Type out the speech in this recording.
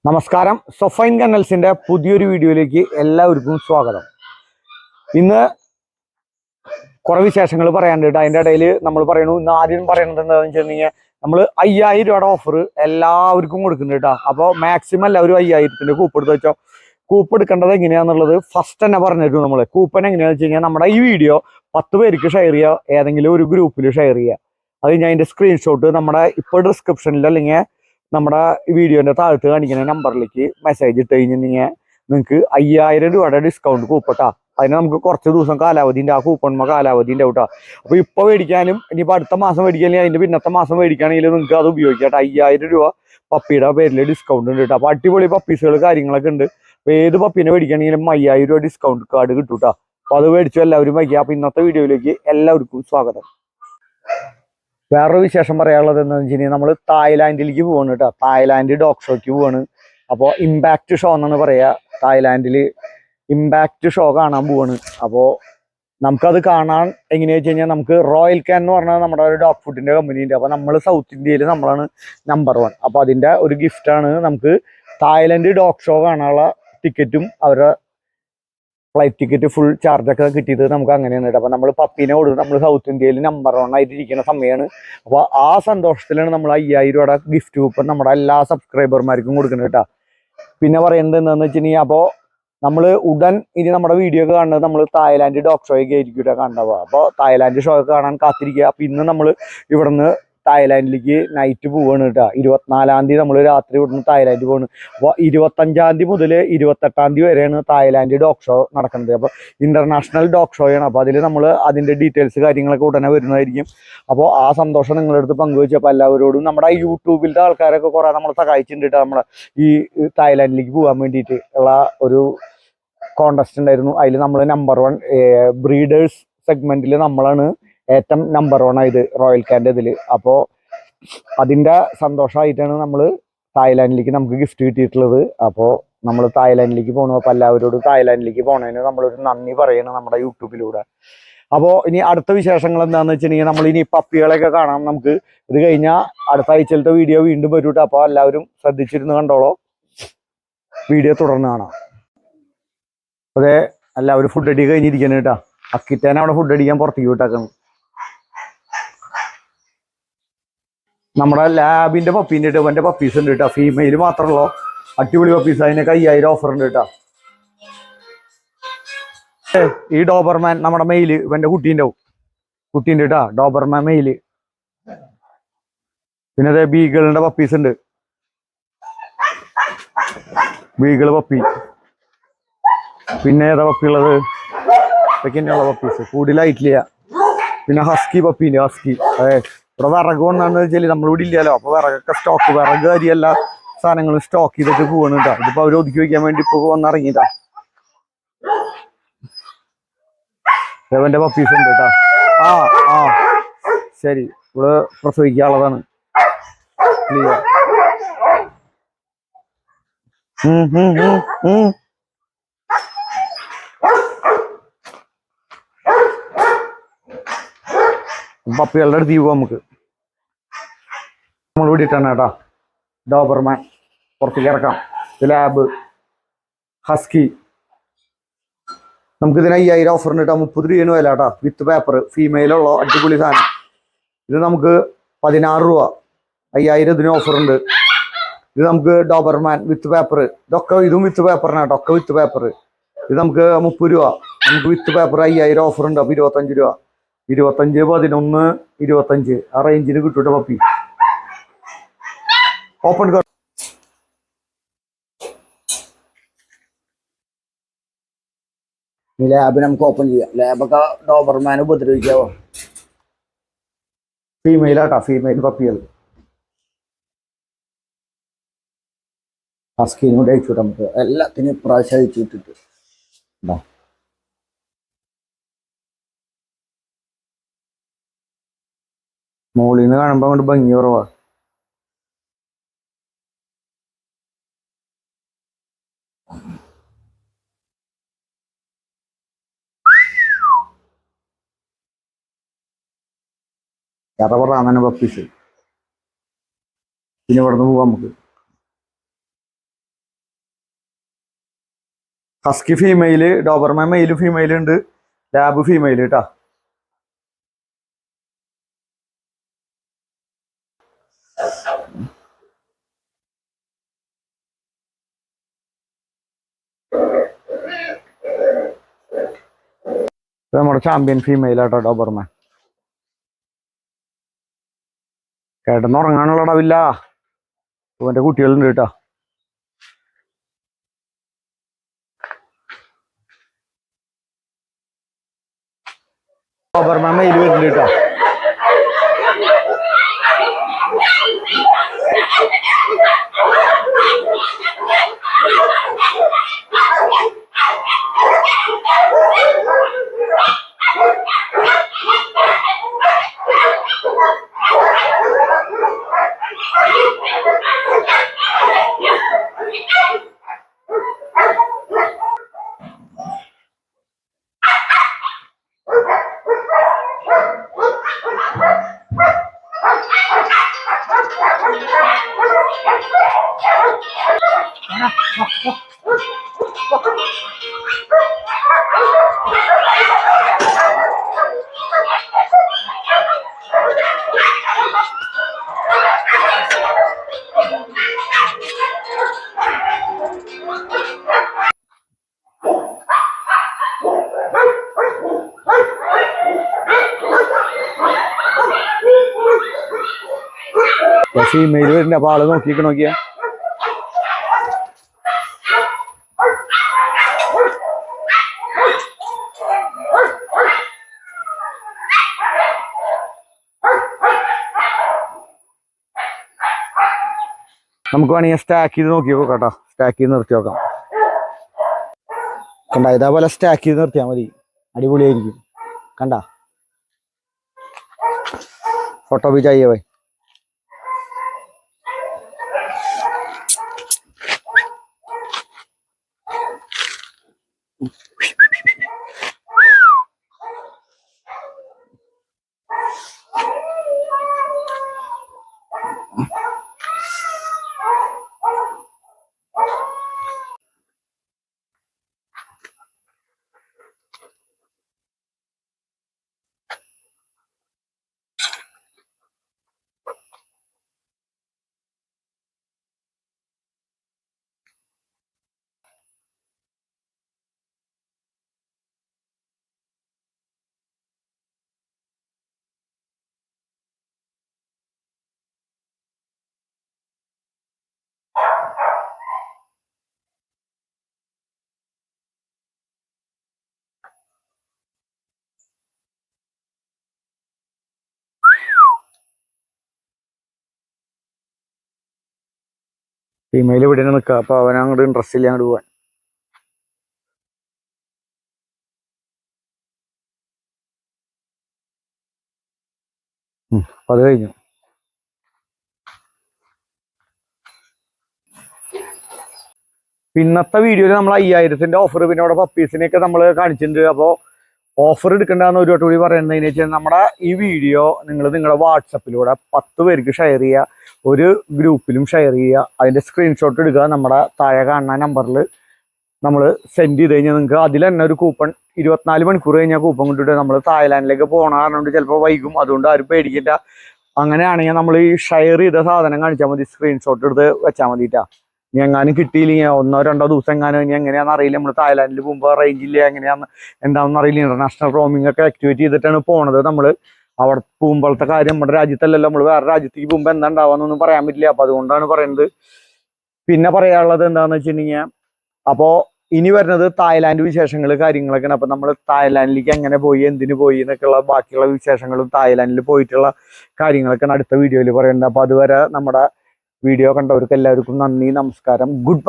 നമസ്കാരം. സൊഫൈൻ കന്നൽസിന്റെ പുതിയൊരു വീഡിയോയിലേക്ക് എല്ലാവർക്കും സ്വാഗതം. ഇന്ന് കുറെ വിശേഷങ്ങൾ പറയാനുണ്ട്. അതിൻ്റെ ഇടയിൽ നമ്മൾ പറയണു, ഇന്ന് ആദ്യം പറയണത് എന്താണെന്ന് വെച്ചിട്ടുണ്ടെങ്കിൽ നമ്മൾ 5000 രൂപയുടെ ഓഫർ എല്ലാവർക്കും കൊടുക്കുന്നുണ്ട് കേട്ടോ. അപ്പോൾ മാക്സിമം എല്ലാവരും 5000ന്റെ കൂപ്പ് എടുത്ത് വെച്ചോ. കൂപ്പ് എടുക്കേണ്ടത് എങ്ങനെയാണെന്നുള്ളത് ഫസ്റ്റ് തന്നെ പറഞ്ഞിരുന്നു. നമ്മൾ കൂപ്പൺ എങ്ങനെയാണെന്ന് വെച്ച് കഴിഞ്ഞാൽ നമ്മുടെ ഈ വീഡിയോ 10 പേർക്ക് ഷെയർ ചെയ്യുക, ഏതെങ്കിലും ഒരു ഗ്രൂപ്പിൽ ഷെയർ ചെയ്യുക. അത് ഞാൻ അതിൻ്റെ സ്ക്രീൻഷോട്ട് നമ്മുടെ ഇപ്പോൾ ഡിസ്ക്രിപ്ഷനിൽ അല്ലെങ്കിൽ നമ്മുടെ വീഡിയോന്റെ താഴത്ത് കാണിക്കുന്ന നമ്പറിലേക്ക് മെസ്സേജ് ഇട്ട് കഴിഞ്ഞിട്ടുണ്ടെങ്കിൽ നിങ്ങൾക്ക് 5000 രൂപയുടെ ഡിസ്കൗണ്ട് കൂപ്പട്ടാ. അതിന് നമുക്ക് കുറച്ച് ദിവസം കാലാവധിൻ്റെ, ആ കൂപ്പൺമ കാലാവധിൻ്റെ കേട്ടോ. അപ്പോൾ ഇപ്പോൾ മേടിക്കാനും ഇനിയിപ്പോൾ അടുത്ത മാസം മേടിക്കാനും അതിൻ്റെ പിന്നത്തെ മാസം മേടിക്കുകയാണെങ്കിൽ നിങ്ങൾക്ക് അത് ഉപയോഗിക്കാം കേട്ടോ. 5000 രൂപ പപ്പിയുടെ പേരിൽ ഡിസ്കൗണ്ട് ഉണ്ട് കേട്ടോ. അപ്പോൾ അടിപൊളി പപ്പീസുകൾ കാര്യങ്ങളൊക്കെ ഉണ്ട്. അപ്പോൾ ഏത് പപ്പീനെ മേടിക്കുകയാണെങ്കിലും 5000 രൂപ ഡിസ്കൗണ്ട് കാർഡ് കിട്ടും കേട്ടോ. അപ്പോൾ അത് മേടിച്ചു എല്ലാവരും വയ്ക്കുക. അപ്പോൾ ഇന്നത്തെ വീഡിയോയിലേക്ക് എല്ലാവർക്കും സ്വാഗതം. വേറൊരു വിശേഷം പറയാനുള്ളത് എന്താണെന്ന് വെച്ച് കഴിഞ്ഞാൽ നമ്മൾ തായ്ലാൻഡിലേക്ക് പോവാണ് കേട്ടോ. തായ്ലാൻഡ് ഡോഗ് ഷോയ്ക്ക് പോവാണ്. അപ്പോൾ ഇമ്പാക്റ്റ് ഷോ എന്നാണ് പറയുക. തായ്ലാൻഡിൽ ഇമ്പാക്റ്റ് ഷോ കാണാൻ പോവാണ്. അപ്പോൾ നമുക്കത് കാണാൻ എങ്ങനെയാ വെച്ച് കഴിഞ്ഞാൽ നമുക്ക് റോയൽ കാൻ എന്ന് പറഞ്ഞാൽ നമ്മുടെ ഒരു ഡോഗ് ഫുഡിൻ്റെ കമ്പനിയുണ്ട്. അപ്പോൾ നമ്മൾ സൗത്ത് ഇന്ത്യയിൽ നമ്മളാണ് നമ്പർ 1. അപ്പോൾ അതിൻ്റെ ഒരു ഗിഫ്റ്റാണ് നമുക്ക് തായ്ലാൻഡ് ഡോഗ് ഷോ കാണാനുള്ള ടിക്കറ്റും അവരുടെ ഫ്ലൈറ്റ് ടിക്കറ്റ് ഫുൾ ചാർജൊക്കെ കിട്ടിയത് നമുക്ക് അങ്ങനെയാണ് കേട്ടോ. അപ്പോൾ നമ്മൾ പപ്പീനെ കൊടുത്ത് നമ്മൾ സൗത്ത് ഇന്ത്യയിൽ നമ്പർ 1 ആയിട്ടിരിക്കുന്ന സമയമാണ്. അപ്പോൾ ആ സന്തോഷത്തിലാണ് നമ്മൾ 5000 രൂപയുടെ ഗിഫ്റ്റ് കൂപ്പൺ നമ്മുടെ എല്ലാ സബ്സ്ക്രൈബർമാർക്കും കൊടുക്കുന്നത് കേട്ടോ. പിന്നെ പറയുന്നത് എന്താണെന്ന് വെച്ചിട്ടുണ്ടെങ്കിൽ അപ്പോൾ നമ്മൾ ഉടൻ ഇനി നമ്മുടെ വീഡിയോ ഒക്കെ കാണുന്നത് നമ്മൾ തായ്ലാൻഡ് ഡോഗ് ഷോയൊക്കെ ആയിരിക്കും കേട്ടോ കണ്ടപ്പോൾ. അപ്പോൾ തായ്ലാൻഡ് ഷോ ഒക്കെ കാണാൻ കാത്തിരിക്കുക. അപ്പോൾ ഇന്ന് നമ്മൾ ഇവിടുന്ന് തായ്ലാൻഡിലേക്ക് നൈറ്റ് പോവാണ് കേട്ടോ. 24-ാം തീയതി നമ്മൾ രാത്രി ഇവിടുന്ന് തായ്ലാൻഡ് പോവാണ്. അപ്പോൾ 25-ാം തീയതി മുതൽ 28-ാം തീയതി വരെയാണ് തായ്ലാൻഡ് ഡോഗ് ഷോ നടക്കുന്നത്. അപ്പോൾ ഇന്റർനാഷണൽ ഡോഗ് ഷോയാണ്. അപ്പോൾ അതിൽ നമ്മൾ അതിൻ്റെ ഡീറ്റെയിൽസ് കാര്യങ്ങളൊക്കെ ഉടനെ വരുന്നതായിരിക്കും. അപ്പോൾ ആ സന്തോഷം നിങ്ങളുടെ അടുത്ത് പങ്കുവെച്ചപ്പോൾ എല്ലാവരോടും നമ്മുടെ ഈ ആൾക്കാരൊക്കെ കുറേ നമ്മൾ സഹായിച്ചിട്ടുണ്ട് കേട്ടോ. നമ്മുടെ ഈ തായ്ലാൻഡിലേക്ക് പോകാൻ വേണ്ടിയിട്ട് ഉള്ള ഒരു കോൺടെസ്റ്റ് ഉണ്ടായിരുന്നു. അതിൽ നമ്മൾ നമ്പർ 1 ബ്രീഡേഴ്സ് സെഗ്മെന്റിൽ നമ്മളാണ് ഏറ്റവും നമ്പർ 1 ആയത് റോയൽ കാൻ്റെ ഇതിൽ. അപ്പോൾ അതിൻ്റെ സന്തോഷമായിട്ടാണ് നമ്മൾ തായ്ലാൻഡിലേക്ക് നമുക്ക് ഗിഫ്റ്റ് കിട്ടിയിട്ടുള്ളത്. അപ്പോൾ നമ്മൾ തായ്ലാൻഡിലേക്ക് പോകണം. അപ്പോൾ എല്ലാവരോടും തായ്ലാൻഡിലേക്ക് പോകണതിന് നമ്മളൊരു നന്ദി പറയണം നമ്മുടെ യൂട്യൂബിലൂടെ. അപ്പോൾ ഇനി അടുത്ത വിശേഷങ്ങൾ എന്താണെന്ന് വെച്ചിട്ടുണ്ടെങ്കിൽ നമ്മൾ ഇനി പപ്പികളെയൊക്കെ കാണാം. നമുക്ക് ഇത് കഴിഞ്ഞാൽ അടുത്ത ആഴ്ചയിലത്തെ വീഡിയോ വീണ്ടും വരും കേട്ടോ. അപ്പോൾ എല്ലാവരും ശ്രദ്ധിച്ചിരുന്ന് കണ്ടോളോ. വീഡിയോ തുടർന്ന് കാണാം. അതെ, എല്ലാവരും ഫുഡ് അടി കഴിഞ്ഞിരിക്കണം കേട്ടോ. അക്കിറ്റാൻ അവിടെ ഫുഡ് അടിക്കാൻ പുറത്തേക്ക് വിട്ടേക്കണം. നമ്മുടെ ലാബിന്റെ പപ്പീൻ്റെ കേട്ടോ. എൻ്റെ പപ്പീസ് ഉണ്ട് കേട്ടോ. ഫീമെയിൽ മാത്രമല്ലോ, അടിപൊളി പപ്പീസ്. അതിനൊക്കെ 5000 ഓഫർ ഉണ്ട് കേട്ടോ. ഈ ഡോബർമാൻ നമ്മുടെ മെയില് ഇവൻ്റെ കുട്ടീൻ്റെ കേട്ടോ. Doberman male. പിന്നെ അതെ ബീഗിളിന്റെ പപ്പീസ് ഉണ്ട്. Beagle puppy. പിന്നെ ഏതാ പപ്പി ഉള്ളത്? ഇതൊക്കെയുള്ള പപ്പീസ് കൂടുതലായിട്ടില്ല. പിന്നെ ഹസ്കി പപ്പീൻ്റെ ഹസ്കി. അതെ, ഇവിടെ വിറക് കൊണ്ടാന്ന് വെച്ചാൽ നമ്മളിവിടെ ഇല്ലല്ലോ. അപ്പോൾ വിറകൊക്കെ സ്റ്റോക്ക്, വിറക് അരി എല്ലാ സാധനങ്ങളും സ്റ്റോക്ക് ചെയ്തിട്ട് പോവാണ് കേട്ടോ. ഇതിപ്പോൾ അവർ ഒതുക്കി വയ്ക്കാൻ വേണ്ടി ഇപ്പോൾ വന്നിറങ്ങിയിട്ടാ. ദേവന്റെ പപ്പീസ് ഉണ്ട് കേട്ടോ. ആ ശരി, ഇവിടെ പ്രസവിക്കാനുള്ളതാണ്. പപ്പികളുടെ അടുത്ത് പോവാം നമുക്ക്. നമ്മൾ വിട്ടിട്ടാണ് കേട്ടോ. ഡോബർമാൻ പുറത്തേക്ക് ഇറക്കാം. Lab, husky. നമുക്ക് ഇതിന് 5000 ഓഫർ ഉണ്ട് കേട്ടോ. 30 രൂപയാണ് വില കേട്ടോ. വിത്ത് പേപ്പർ ഫീമെയിലുള്ള അടിപൊളി സാധനം. ഇത് നമുക്ക് 16 രൂപ. 5000 ഇതിന് ഓഫർ ഉണ്ട്. ഇത് നമുക്ക് ഡോബർമാൻ വിത്ത് പേപ്പർ. ഇതും വിത്ത് പേപ്പറിനാണ് കേട്ടോ. ഒക്കെ വിത്ത് പേപ്പർ. ഇത് നമുക്ക് 30 രൂപ. നമുക്ക് വിത്ത് പേപ്പർ 5000 ഓഫർ ഉണ്ട്. അപ്പോൾ 25 രൂപ. 25, 11, 25 ആ റേഞ്ചിന് കിട്ടൂട്ടെ പപ്പി. ഓപ്പൺ ലാബ് നമുക്ക് ഓപ്പൺ ചെയ്യാം. ലാബൊക്കെ ഡോബർമാൻ ഉപദ്രവിക്കാവോ? ഫീമെയിലാട്ടോ, ഫീമെയിൽ പപ്പികൾ. ഹസ്കിനോട് അയച്ചുവിട്ടാൽ നമുക്ക് എല്ലാത്തിനും ഇപ്രാവശ്യം അയച്ചു വിട്ടിട്ട്. മോളിൽ നിന്ന് കാണുമ്പോൾ അങ്ങോട്ട് ഭംഗി കുറവാ. Cara pertama nih baptis. പിന്നെ ഇവിടെ നിന്ന് പോവാം നമുക്ക്. Husky female, Doberman male female ഉണ്ട്, ലാബ് ഫീമെയിൽ കേട്ടാ. നമ്മുടെ ചാമ്പ്യൻ ഫീമെയിൽ ആട്ടോ ഡോബർമാൻ. കിടന്നുറങ്ങാനുള്ള അടവില്ല, ഇവന്റെ കുട്ടികളുണ്ട് കേട്ടോ. ഡോബർമാൻ മെയിൽ വരുന്നുണ്ട് കേട്ടോ. ഫീമെയിൽ വരുന്നുണ്ട്. അപ്പൊ ആള് നോക്കിയാ നമുക്ക് വേണമെങ്കിൽ സ്റ്റാക്ക് ചെയ്ത് നോക്കി നോക്കാം കേട്ടോ. സ്റ്റാക്ക് ചെയ്ത് നിർത്തി നോക്കാം. കണ്ട, ഇതേപോലെ സ്റ്റാക്ക് ചെയ്ത് നിർത്തിയാൽ മതി, അടിപൊളിയായിരിക്കും. കണ്ട, ഫോട്ടോ भी चाहिए भाई. ഫീമെയിൽ ഇവിടെ നിൽക്കുക. അപ്പൊ അവനങ്ങോട്ട് ഇൻട്രസ്റ്റ് ഇല്ല അങ്ങോട്ട് പോവാൻ. അപ്പൊ അത് കഴിഞ്ഞു. പിന്നത്തെ വീഡിയോയിൽ നമ്മൾ 5000ന്റെ ഓഫർ, പിന്നെ അവിടെ പപ്പീസിനെയൊക്കെ നമ്മൾ കാണിച്ചിട്ടുണ്ട്. അപ്പോൾ ഓഫർ എടുക്കേണ്ടതെന്ന് ഒരു വട്ടം കൂടി പറയുന്നതിന് വെച്ചാൽ, നമ്മുടെ ഈ വീഡിയോ നിങ്ങൾ നിങ്ങളുടെ വാട്സപ്പിലൂടെ 10 പേർക്ക് ഷെയർ ചെയ്യുക, ഒരു ഗ്രൂപ്പിലും ഷെയർ ചെയ്യുക. അതിൻ്റെ സ്ക്രീൻഷോട്ട് എടുക്കുക, നമ്മുടെ താഴെ കാണുന്ന നമ്പറിൽ നമ്മൾ സെൻഡ് ചെയ്ത് കഴിഞ്ഞാൽ നിങ്ങൾക്ക് അതിൽ തന്നെ ഒരു കൂപ്പൺ 24 മണിക്കൂർ കഴിഞ്ഞാൽ കൂപ്പൺ കിട്ടിയിട്ട് നമ്മൾ തായ്ലാൻഡിലേക്ക് പോകണ കാരണം ചിലപ്പോൾ വൈകും. അതുകൊണ്ട് ആരും പേടിക്കില്ല. അങ്ങനെയാണെങ്കിൽ നമ്മൾ ഈ ഷെയർ ചെയ്ത സാധനം കാണിച്ചാൽ മതി, സ്ക്രീൻഷോട്ട് എടുത്ത് വെച്ചാൽ മതിട്ടാ. ഇനി എങ്ങാനും കിട്ടിയില്ലെങ്കിൽ 1-2 ദിവസം എങ്ങാനും ഇനി എങ്ങനെയാണെന്ന് അറിയില്ല. നമ്മൾ തായ്ലാൻഡിൽ പോകുമ്പോൾ റേഞ്ച് ഇല്ല, എങ്ങനെയാണെന്ന് എന്താണെന്ന് അറിയില്ല. ഇന്റർനാഷണൽ റോമിംഗ് ഒക്കെ ആക്ടിവേറ്റ് ചെയ്തിട്ടാണ് പോണത്. നമ്മൾ അവിടെ പോകുമ്പോഴത്തെ കാര്യം നമ്മുടെ രാജ്യത്തല്ലല്ലോ, നമ്മൾ വേറെ രാജ്യത്തേക്ക് പോകുമ്പോൾ എന്താ ഉണ്ടാവാന്നൊന്നും പറയാൻ പറ്റില്ല. അപ്പൊ അതുകൊണ്ടാണ് പറയുന്നത്. പിന്നെ പറയാനുള്ളത് എന്താണെന്ന് വെച്ചിട്ടുണ്ടെങ്കിൽ, അപ്പോൾ ഇനി വരുന്നത് തായ്ലാൻഡ് വിശേഷങ്ങൾ കാര്യങ്ങളൊക്കെയാണ്. അപ്പൊ നമ്മൾ തായ്ലാൻഡിലേക്ക് എങ്ങനെ പോയി, എന്തിനു പോയി എന്നൊക്കെയുള്ള ബാക്കിയുള്ള വിശേഷങ്ങളും തായ്ലാൻഡിൽ പോയിട്ടുള്ള കാര്യങ്ങളൊക്കെയാണ് അടുത്ത വീഡിയോയിൽ പറയുന്നത്. അപ്പൊ അതുവരെ നമ്മുടെ വീഡിയോ കണ്ടവർക്ക് എല്ലാവർക്കും നന്ദി, നമസ്കാരം, ഗുഡ് ബൈ.